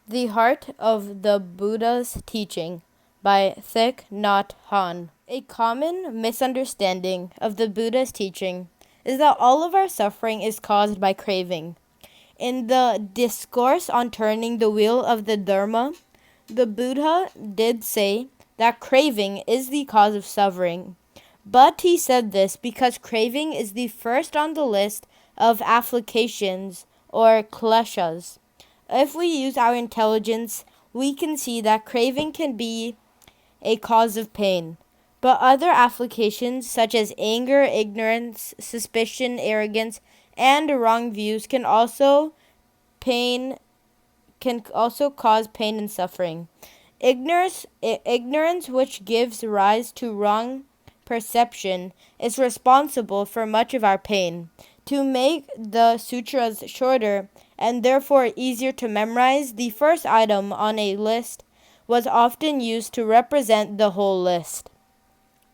The Heart of the Buddha's Teaching by Thich Nhat Hanh. A common misunderstanding of the Buddha's teaching is that all of our suffering is caused by craving. In the Discourse on Turning the Wheel of the Dharma, the Buddha did say that craving is the cause of suffering. But he said this because craving is the first on the list of afflictions or kleshas. If we use our intelligence, we can see that craving can be a cause of pain. But other afflictions such as anger, ignorance, suspicion, arrogance, and wrong views pain can also cause pain and suffering. Ignorance which gives rise to wrong perception is responsible for much of our pain. To make the sutras shorter and therefore easier to memorize, the first item on a list was often used to represent the whole list.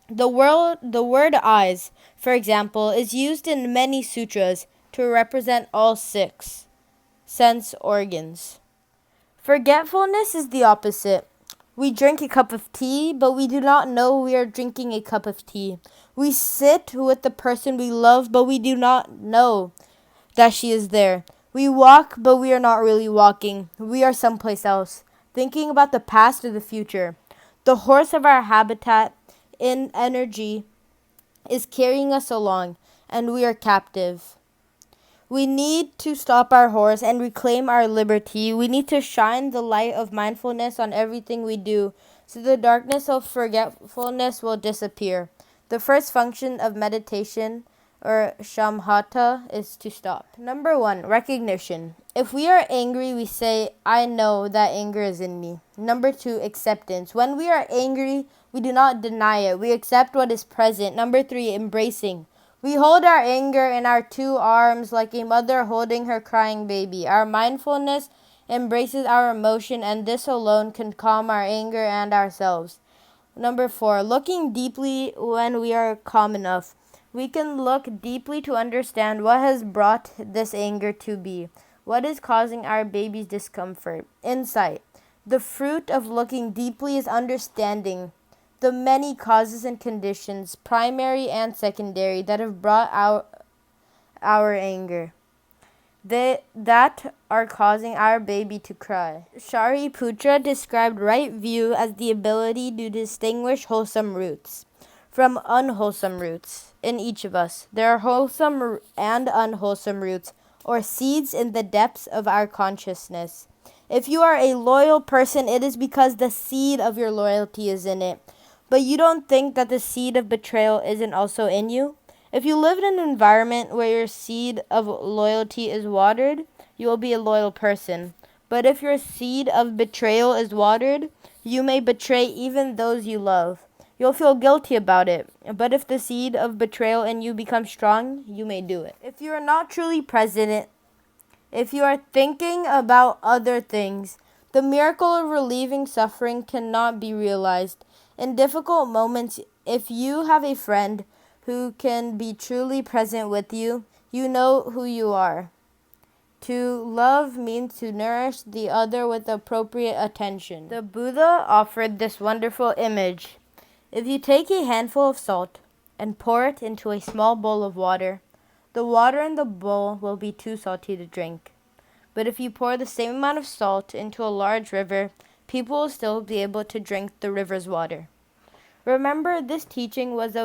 The word eyes, for example, is used in many sutras to represent all 6 sense organs. Forgetfulness is the opposite. We drink a cup of tea, but we do not know we are drinking a cup of tea. We sit with the person we love, but we do not know that she is there. We walk, but we are not really walking. We are someplace else, thinking about the past or the future. The horse of our habitat in energy is carrying us along, and we are captive. We need to stop our horse and reclaim our liberty. We need to shine the light of mindfulness on everything we do, so the darkness of forgetfulness will disappear. The first function of meditation, or shamatha, is to stop. Number 1, recognition. If we are angry, we say, I know that anger is in me. Number 2, acceptance. When we are angry, we do not deny it. We accept what is present. Number 3, embracing. We hold our anger in our 2 arms like a mother holding her crying baby. Our mindfulness embraces our emotion, and this alone can calm our anger and ourselves. Number 4, looking deeply when we are calm enough. We can look deeply to understand what has brought this anger to be. What is causing our baby's discomfort? Insight. The fruit of looking deeply is understanding the many causes and conditions, primary and secondary, that have brought our anger, that are causing our baby to cry. Shariputra described right view as the ability to distinguish wholesome roots from unwholesome roots in each of us. There are wholesome and unwholesome roots, or seeds in the depths of our consciousness. If you are a loyal person, it is because the seed of your loyalty is in it. But you don't think that the seed of betrayal isn't also in you? If you live in an environment where your seed of loyalty is watered, you will be a loyal person. But if your seed of betrayal is watered, you may betray even those you love. You'll feel guilty about it. But if the seed of betrayal in you becomes strong, you may do it. If you are not truly present, if you are thinking about other things, the miracle of relieving suffering cannot be realized. In difficult moments, if you have a friend who can be truly present with you, you know who you are. To love means to nourish the other with appropriate attention. The Buddha offered this wonderful image. If you take a handful of salt and pour it into a small bowl of water, the water in the bowl will be too salty to drink. But if you pour the same amount of salt into a large river, people will still be able to drink the river's water. Remember, this teaching was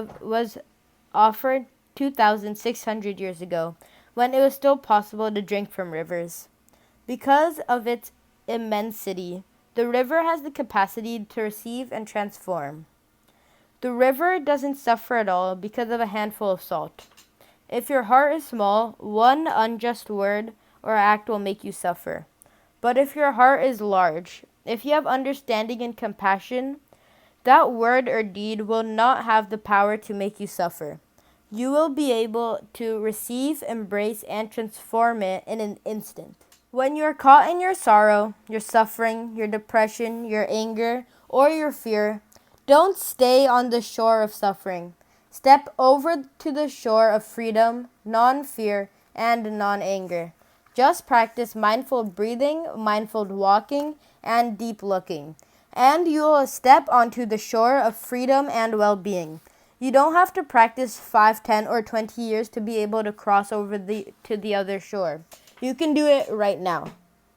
offered 2,600 years ago, when it was still possible to drink from rivers. Because of its immensity, the river has the capacity to receive and transform. The river doesn't suffer at all because of a handful of salt. If your heart is small, one unjust word or act will make you suffer. But if your heart is large, if you have understanding and compassion, that word or deed will not have the power to make you suffer. You will be able to receive, embrace, and transform it in an instant. When you are caught in your sorrow, your suffering, your depression, your anger, or your fear, don't stay on the shore of suffering. Step over to the shore of freedom, non-fear, and non-anger. Just practice mindful breathing, mindful walking, and deep looking, and you will step onto the shore of freedom and well-being. You don't have to practice 5, 10, or 20 years to be able to cross over to the other shore. You can do it right now.